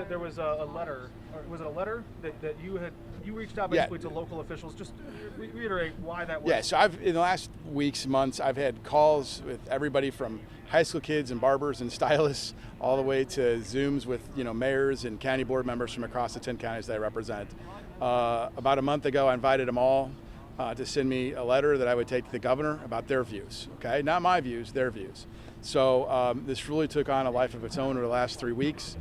there was a letter, or was it a letter that you reached out Yeah. basically to local officials? Just reiterate why that was. Yeah, so in the last weeks, months, I've had calls with everybody from high school kids and barbers and stylists all the way to Zooms with mayors and county board members from across the 10 counties that I represent. About a month ago, I invited them all to send me a letter that I would take to the governor about their views, okay? Not my views, their views. So this really took on a life of its own over the last 3 weeks.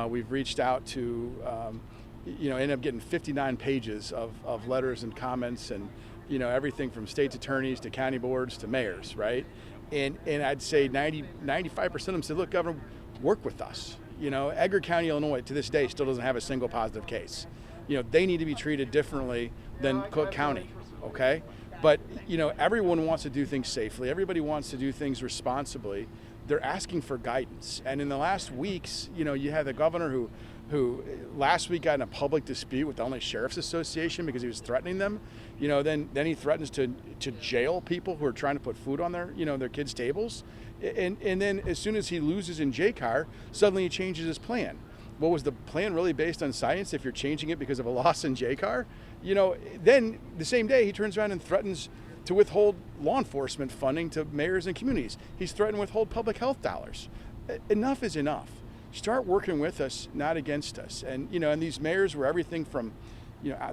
We've reached out to, ended up getting 59 pages of letters and comments and, everything from state's attorneys to county boards to mayors, right? And I'd say 95% of them said, look, Governor, work with us. Edgar County, Illinois, to this day, still doesn't have a single positive case. They need to be treated differently than Cook County, okay? But, everyone wants to do things safely. Everybody wants to do things responsibly. They're asking for guidance. And in the last weeks, you had the governor who last week got in a public dispute with the only sheriff's association because he was threatening them. Then he threatens to jail people who are trying to put food on their kids' tables. And then as soon as he loses in JCAR, suddenly he changes his plan. What was the plan really based on science if you're changing it because of a loss in JCAR? Then the same day he turns around and threatens to withhold law enforcement funding to mayors and communities. He's threatened to withhold public health dollars. Enough is enough. Start working with us, not against us. And and these mayors were everything from,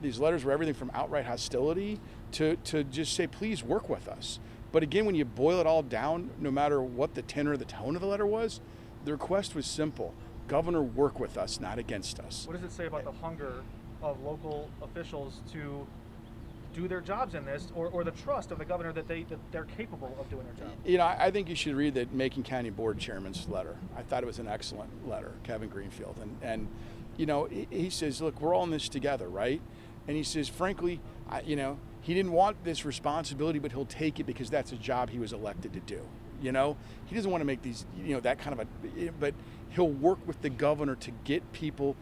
these letters were everything from outright hostility to just say, please work with us. But again, when you boil it all down, no matter what the tenor or the tone of the letter was, the request was simple. Governor, work with us, not against us. What does it say about the hunger of local officials to do their jobs in this, or the trust of the governor that they're capable of doing their job? I think you should read the Macon County Board Chairman's letter. I thought it was an excellent letter, Kevin Greenfield. And he says, look, we're all in this together, right? And he says, frankly, he didn't want this responsibility, but he'll take it because that's a job he was elected to do. He doesn't want to make these, that kind of but he'll work with the governor to get people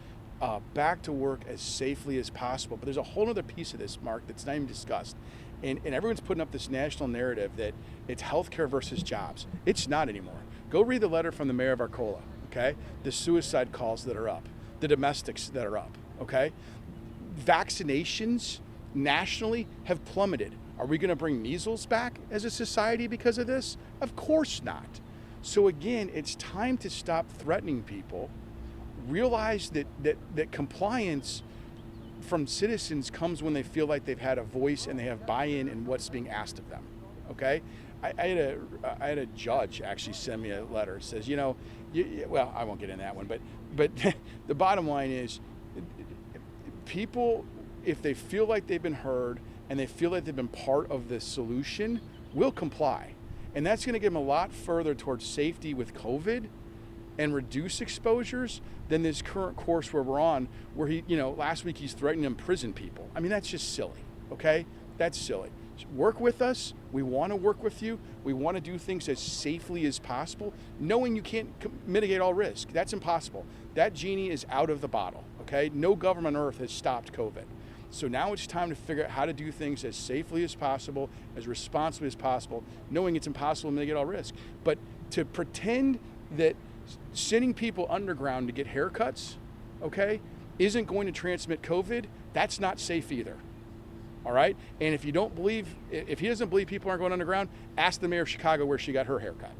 back to work as safely as possible. But there's a whole other piece of this, Mark, that's not even discussed. And everyone's putting up this national narrative that it's healthcare versus jobs. It's not anymore. Go read the letter from the mayor of Arcola, okay? The suicide calls that are up, the domestics that are up, okay? Vaccinations nationally have plummeted. Are we going to bring measles back as a society because of this? Of course not. So again, it's time to stop threatening people. Realize that compliance from citizens comes when they feel like they've had a voice and they have buy-in in what's being asked of them. Okay, I had a judge actually send me a letter. It says, well, I won't get in that one, but the bottom line is, people, if they feel like they've been heard and they feel like they've been part of the solution, will comply, and that's going to get them a lot further towards safety with COVID and reduce exposures than this current course where we're on, where he, last week he's threatening to imprison people. I mean, that's just silly, okay? That's silly. Work with us. We want to work with you. We want to do things as safely as possible, knowing you can't mitigate all risk. That's impossible. That genie is out of the bottle, okay? No government on earth has stopped COVID. So now it's time to figure out how to do things as safely as possible, as responsibly as possible, knowing it's impossible to mitigate all risk. But to pretend that sending people underground to get haircuts, okay, isn't going to transmit COVID, that's not safe either. All right? And if he doesn't believe people aren't going underground, ask the mayor of Chicago where she got her haircut.